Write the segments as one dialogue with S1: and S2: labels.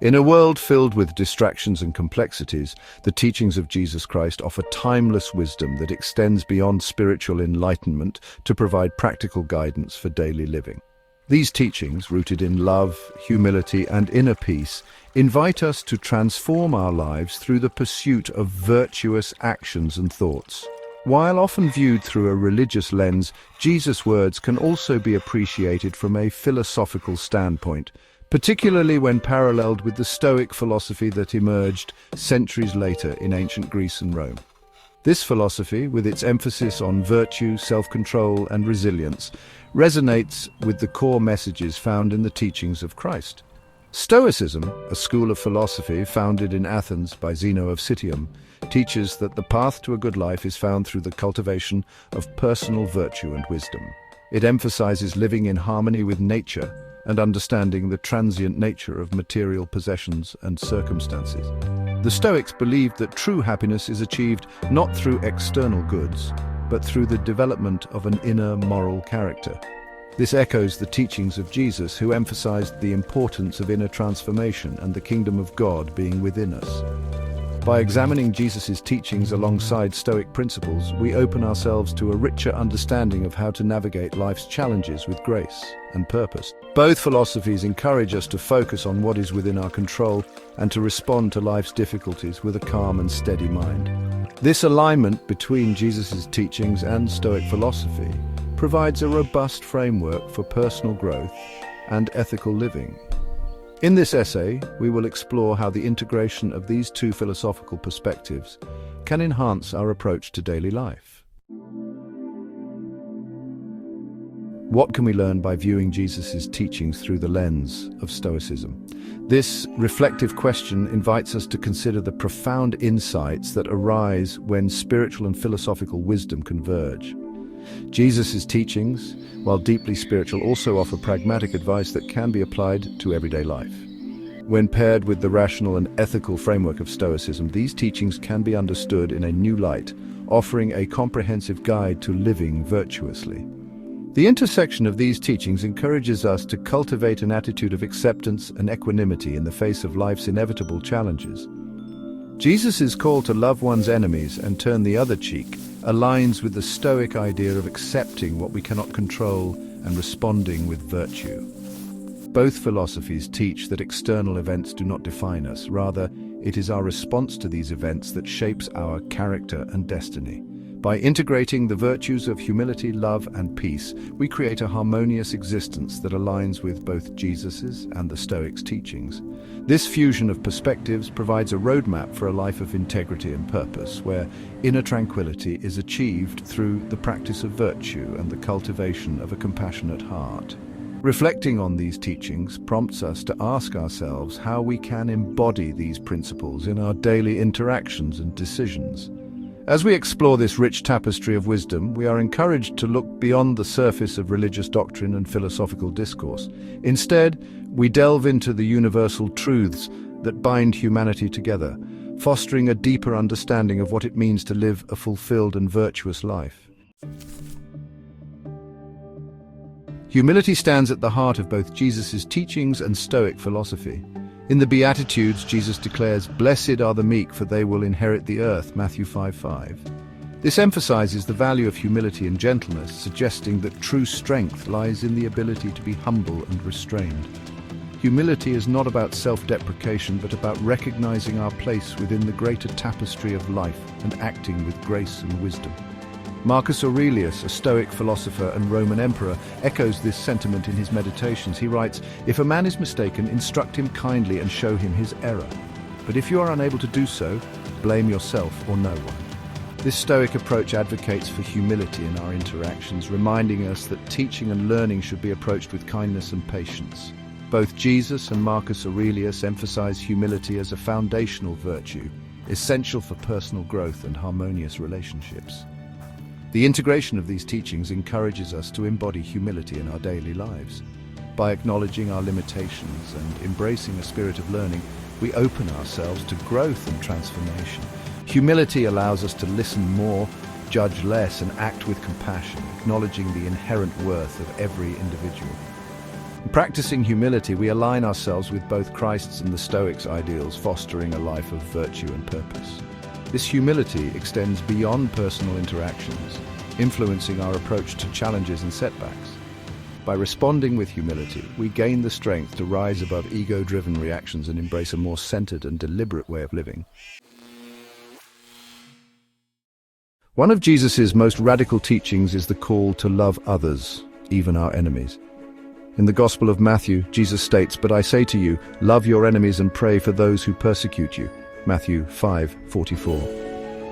S1: In a world filled with distractions and complexities, the teachings of Jesus Christ offer timeless wisdom that extends beyond spiritual enlightenment to provide practical guidance for daily living. These teachings, rooted in love, humility, and inner peace, invite us to transform our lives through the pursuit of virtuous actions and thoughts. While often viewed through a religious lens, Jesus' words can also be appreciated from a philosophical standpoint, particularly when paralleled with the Stoic philosophy that emerged centuries later in ancient Greece and Rome. This philosophy, with its emphasis on virtue, self-control, and resilience, resonates with the core messages found in the teachings of Christ. Stoicism, a school of philosophy founded in Athens by Zeno of Citium, teaches that the path to a good life is found through the cultivation of personal virtue and wisdom. It emphasizes living in harmony with nature and understanding the transient nature of material possessions and circumstances. The Stoics believed that true happiness is achieved not through external goods, but through the development of an inner moral character. This echoes the teachings of Jesus, who emphasized the importance of inner transformation and the kingdom of God being within us. By examining Jesus' teachings alongside Stoic principles, we open ourselves to a richer understanding of how to navigate life's challenges with grace and purpose. Both philosophies encourage us to focus on what is within our control and to respond to life's difficulties with a calm and steady mind. This alignment between Jesus' teachings and Stoic philosophy provides a robust framework for personal growth and ethical living. In this essay, we will explore how the integration of these two philosophical perspectives can enhance our approach to daily life. What can we learn by viewing Jesus' teachings through the lens of Stoicism? This reflective question invites us to consider the profound insights that arise when spiritual and philosophical wisdom converge. Jesus' teachings, while deeply spiritual, also offer pragmatic advice that can be applied to everyday life. When paired with the rational and ethical framework of Stoicism, these teachings can be understood in a new light, offering a comprehensive guide to living virtuously. The intersection of these teachings encourages us to cultivate an attitude of acceptance and equanimity in the face of life's inevitable challenges. Jesus' call to love one's enemies and turn the other cheek aligns with the Stoic idea of accepting what we cannot control and responding with virtue. Both philosophies teach that external events do not define us. Rather, it is our response to these events that shapes our character and destiny. By integrating the virtues of humility, love, and peace, we create a harmonious existence that aligns with both Jesus's and the Stoics' teachings. This fusion of perspectives provides a roadmap for a life of integrity and purpose, where inner tranquility is achieved through the practice of virtue and the cultivation of a compassionate heart. Reflecting on these teachings prompts us to ask ourselves how we can embody these principles in our daily interactions and decisions. As we explore this rich tapestry of wisdom, we are encouraged to look beyond the surface of religious doctrine and philosophical discourse. Instead, we delve into the universal truths that bind humanity together, fostering a deeper understanding of what it means to live a fulfilled and virtuous life. Humility stands at the heart of both Jesus' teachings and Stoic philosophy. In the Beatitudes, Jesus declares, "Blessed are the meek, for they will inherit the earth," Matthew 5:5. This emphasizes the value of humility and gentleness, suggesting that true strength lies in the ability to be humble and restrained. Humility is not about self-deprecation, but about recognizing our place within the greater tapestry of life and acting with grace and wisdom. Marcus Aurelius, a Stoic philosopher and Roman emperor, echoes this sentiment in his Meditations. He writes, "If a man is mistaken, instruct him kindly and show him his error. But if you are unable to do so, blame yourself or no one." This Stoic approach advocates for humility in our interactions, reminding us that teaching and learning should be approached with kindness and patience. Both Jesus and Marcus Aurelius emphasize humility as a foundational virtue, essential for personal growth and harmonious relationships. The integration of these teachings encourages us to embody humility in our daily lives. By acknowledging our limitations and embracing a spirit of learning, we open ourselves to growth and transformation. Humility allows us to listen more, judge less, and act with compassion, acknowledging the inherent worth of every individual. Practicing humility, we align ourselves with both Christ's and the Stoics' ideals, fostering a life of virtue and purpose. This humility extends beyond personal interactions, influencing our approach to challenges and setbacks. By responding with humility, we gain the strength to rise above ego-driven reactions and embrace a more centered and deliberate way of living. One of Jesus' most radical teachings is the call to love others, even our enemies. In the Gospel of Matthew, Jesus states, "But I say to you, love your enemies and pray for those who persecute you." Matthew 5:44.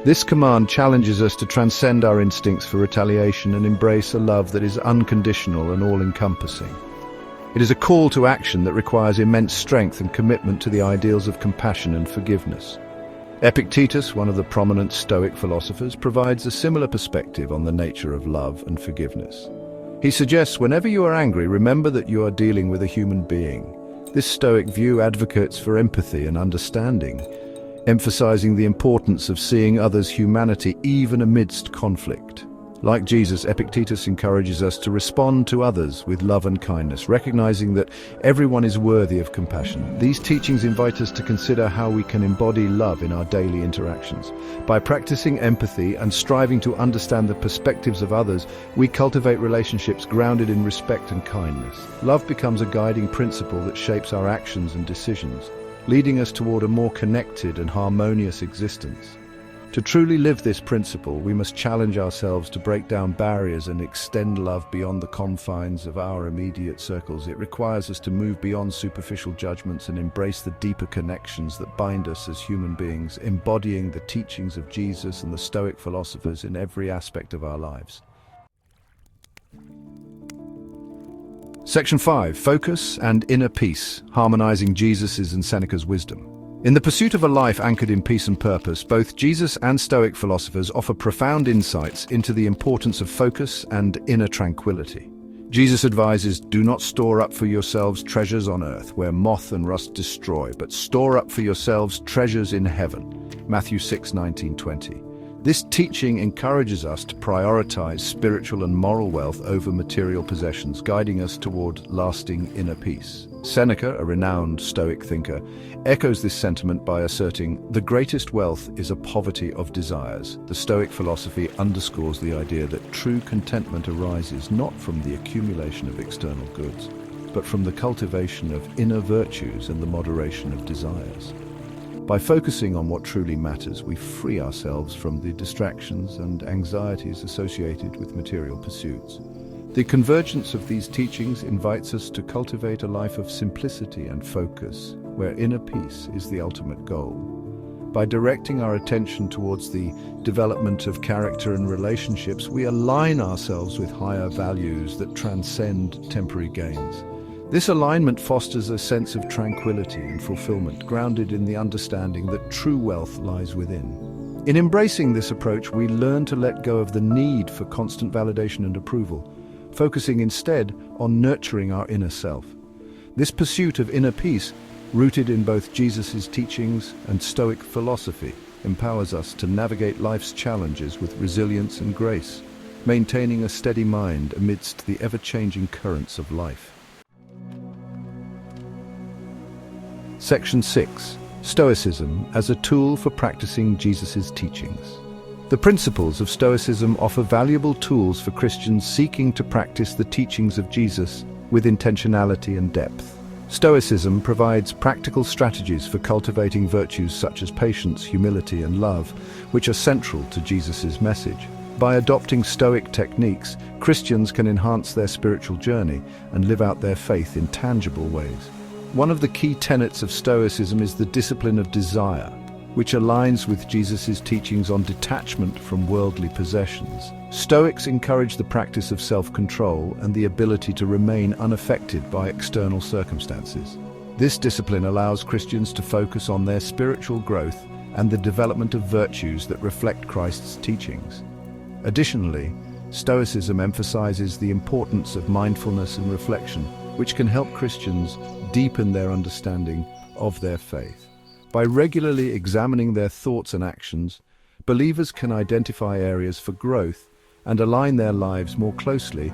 S1: This command challenges us to transcend our instincts for retaliation and embrace a love that is unconditional and all-encompassing. It is a call to action that requires immense strength and commitment to the ideals of compassion and forgiveness. Epictetus, one of the prominent Stoic philosophers, provides a similar perspective on the nature of love and forgiveness. He suggests whenever you are angry, remember that you are dealing with a human being. This Stoic view advocates for empathy and understanding, emphasizing the importance of seeing others' humanity even amidst conflict. Like Jesus, Epictetus encourages us to respond to others with love and kindness, recognizing that everyone is worthy of compassion. These teachings invite us to consider how we can embody love in our daily interactions. By practicing empathy and striving to understand the perspectives of others, we cultivate relationships grounded in respect and kindness. Love becomes a guiding principle that shapes our actions and decisions, leading us toward a more connected and harmonious existence. To truly live this principle, we must challenge ourselves to break down barriers and extend love beyond the confines of our immediate circles. It requires us to move beyond superficial judgments and embrace the deeper connections that bind us as human beings, embodying the teachings of Jesus and the Stoic philosophers in every aspect of our lives. Section 5. Focus and inner peace, harmonizing Jesus's and Seneca's wisdom. In the pursuit of a life anchored in peace and purpose, both Jesus and Stoic philosophers offer profound insights into the importance of focus and inner tranquility. Jesus advises, "Do not store up for yourselves treasures on earth, where moth and rust destroy, but store up for yourselves treasures in heaven." Matthew 6:19-20. This teaching encourages us to prioritize spiritual and moral wealth over material possessions, guiding us toward lasting inner peace. Seneca, a renowned Stoic thinker, echoes this sentiment by asserting, "The greatest wealth is a poverty of desires." The Stoic philosophy underscores the idea that true contentment arises not from the accumulation of external goods, but from the cultivation of inner virtues and the moderation of desires. By focusing on what truly matters, we free ourselves from the distractions and anxieties associated with material pursuits. The convergence of these teachings invites us to cultivate a life of simplicity and focus, where inner peace is the ultimate goal. By directing our attention towards the development of character and relationships, we align ourselves with higher values that transcend temporary gains. This alignment fosters a sense of tranquility and fulfillment, grounded in the understanding that true wealth lies within. In embracing this approach, we learn to let go of the need for constant validation and approval, focusing instead on nurturing our inner self. This pursuit of inner peace, rooted in both Jesus' teachings and Stoic philosophy, empowers us to navigate life's challenges with resilience and grace, maintaining a steady mind amidst the ever-changing currents of life. Section 6. Stoicism as a tool for practicing Jesus' teachings. The principles of Stoicism offer valuable tools for Christians seeking to practice the teachings of Jesus with intentionality and depth. Stoicism provides practical strategies for cultivating virtues such as patience, humility, and love, which are central to Jesus' message. By adopting Stoic techniques, Christians can enhance their spiritual journey and live out their faith in tangible ways. One of the key tenets of Stoicism is the discipline of desire, which aligns with Jesus' teachings on detachment from worldly possessions. Stoics encourage the practice of self-control and the ability to remain unaffected by external circumstances. This discipline allows Christians to focus on their spiritual growth and the development of virtues that reflect Christ's teachings. Additionally, Stoicism emphasizes the importance of mindfulness and reflection, which can help Christians deepen their understanding of their faith. By regularly examining their thoughts and actions, believers can identify areas for growth and align their lives more closely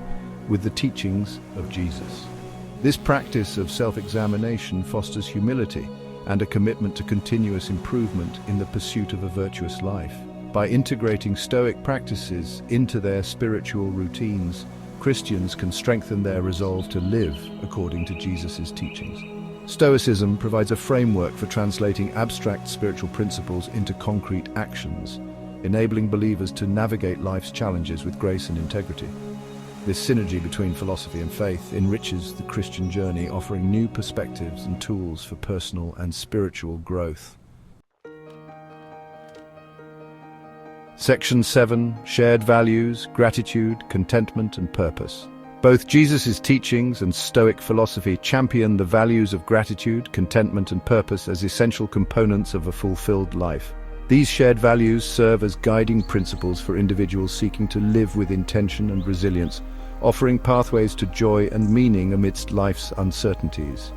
S1: with the teachings of Jesus. This practice of self-examination fosters humility and a commitment to continuous improvement in the pursuit of a virtuous life. By integrating Stoic practices into their spiritual routines, Christians can strengthen their resolve to live according to Jesus' teachings. Stoicism provides a framework for translating abstract spiritual principles into concrete actions, enabling believers to navigate life's challenges with grace and integrity. This synergy between philosophy and faith enriches the Christian journey, offering new perspectives and tools for personal and spiritual growth. Section 7. Shared values, gratitude, contentment, and purpose. Both Jesus' teachings and Stoic philosophy champion the values of gratitude, contentment, and purpose as essential components of a fulfilled life. These shared values serve as guiding principles for individuals seeking to live with intention and resilience, offering pathways to joy and meaning amidst life's uncertainties.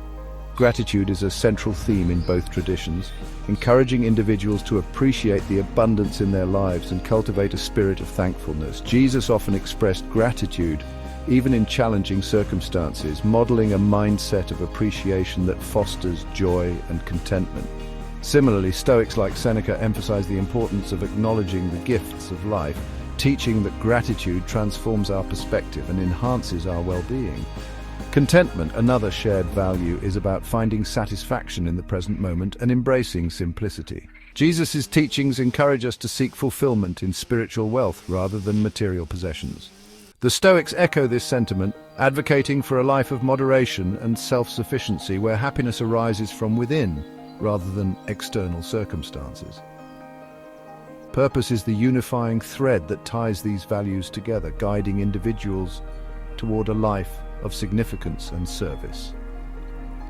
S1: Gratitude is a central theme in both traditions, encouraging individuals to appreciate the abundance in their lives and cultivate a spirit of thankfulness. Jesus often expressed gratitude, even in challenging circumstances, modeling a mindset of appreciation that fosters joy and contentment. Similarly, Stoics like Seneca emphasize the importance of acknowledging the gifts of life, teaching that gratitude transforms our perspective and enhances our well-being. Contentment, another shared value, is about finding satisfaction in the present moment and embracing simplicity. Jesus' teachings encourage us to seek fulfillment in spiritual wealth rather than material possessions. The Stoics echo this sentiment, advocating for a life of moderation and self-sufficiency where happiness arises from within rather than external circumstances. Purpose is the unifying thread that ties these values together, guiding individuals toward a life of significance and service.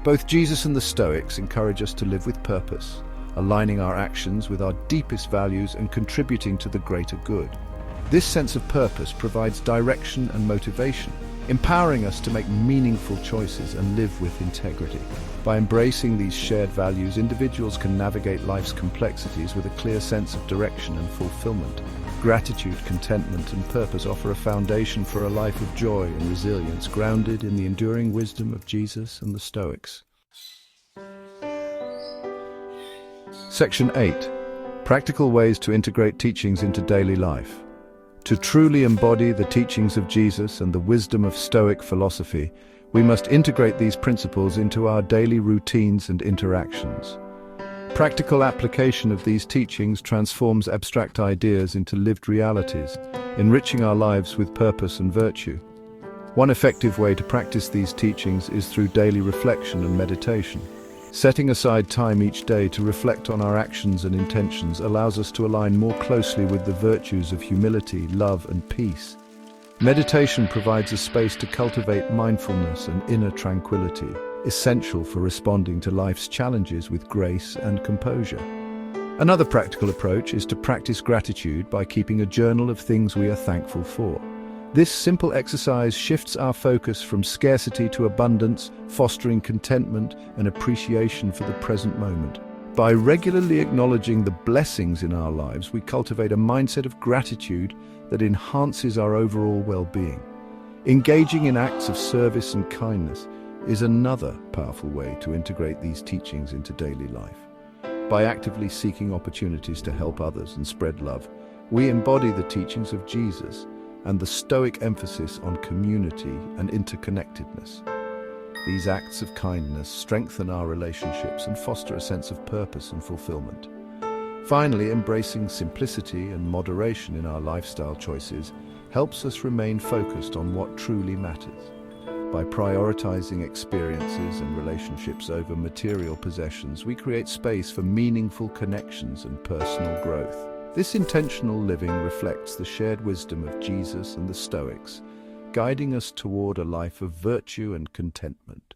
S1: Both Jesus and the Stoics encourage us to live with purpose, aligning our actions with our deepest values and contributing to the greater good. This sense of purpose provides direction and motivation, empowering us to make meaningful choices and live with integrity. By embracing these shared values, individuals can navigate life's complexities with a clear sense of direction and fulfillment. Gratitude, contentment, and purpose offer a foundation for a life of joy and resilience, grounded in the enduring wisdom of Jesus and the Stoics. Section 8. Practical ways to integrate teachings into daily life. To truly embody the teachings of Jesus and the wisdom of Stoic philosophy, we must integrate these principles into our daily routines and interactions. Practical application of these teachings transforms abstract ideas into lived realities, enriching our lives with purpose and virtue. One effective way to practice these teachings is through daily reflection and meditation. Setting aside time each day to reflect on our actions and intentions allows us to align more closely with the virtues of humility, love, and peace. Meditation provides a space to cultivate mindfulness and inner tranquility, essential for responding to life's challenges with grace and composure. Another practical approach is to practice gratitude by keeping a journal of things we are thankful for. This simple exercise shifts our focus from scarcity to abundance, fostering contentment and appreciation for the present moment. By regularly acknowledging the blessings in our lives, we cultivate a mindset of gratitude that enhances our overall well-being. Engaging in acts of service and kindness is another powerful way to integrate these teachings into daily life. By actively seeking opportunities to help others and spread love, we embody the teachings of Jesus and the Stoic emphasis on community and interconnectedness. These acts of kindness strengthen our relationships and foster a sense of purpose and fulfillment. Finally, embracing simplicity and moderation in our lifestyle choices helps us remain focused on what truly matters. By prioritizing experiences and relationships over material possessions, we create space for meaningful connections and personal growth. This intentional living reflects the shared wisdom of Jesus and the Stoics, guiding us toward a life of virtue and contentment.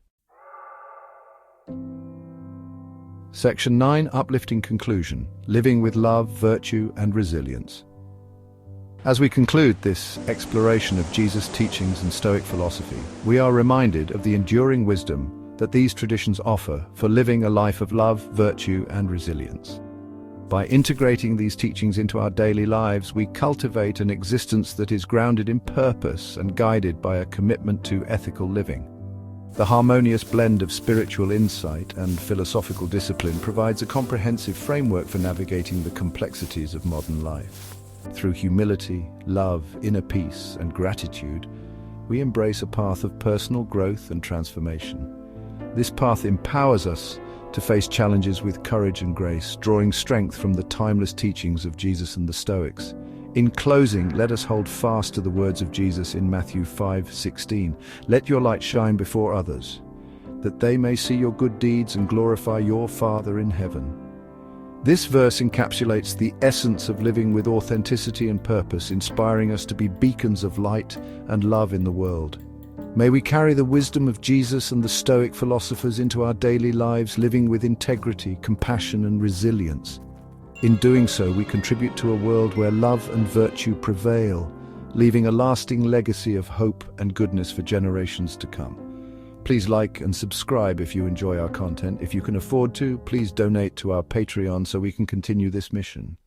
S1: Section 9. Uplifting conclusion. Living with love, virtue, and resilience. As we conclude this exploration of Jesus' teachings and Stoic philosophy, we are reminded of the enduring wisdom that these traditions offer for living a life of love, virtue, and resilience. By integrating these teachings into our daily lives, we cultivate an existence that is grounded in purpose and guided by a commitment to ethical living. The harmonious blend of spiritual insight and philosophical discipline provides a comprehensive framework for navigating the complexities of modern life. Through humility, love, inner peace, and gratitude, we embrace a path of personal growth and transformation. This path empowers us to face challenges with courage and grace, drawing strength from the timeless teachings of Jesus and the Stoics. In closing, let us hold fast to the words of Jesus in Matthew 5:16. Let your light shine before others, that they may see your good deeds and glorify your Father in heaven. This verse encapsulates the essence of living with authenticity and purpose, inspiring us to be beacons of light and love in the world. May we carry the wisdom of Jesus and the Stoic philosophers into our daily lives, living with integrity, compassion, and resilience. In doing so, we contribute to a world where love and virtue prevail, leaving a lasting legacy of hope and goodness for generations to come. Please like and subscribe if you enjoy our content. If you can afford to, please donate to our Patreon so we can continue this mission.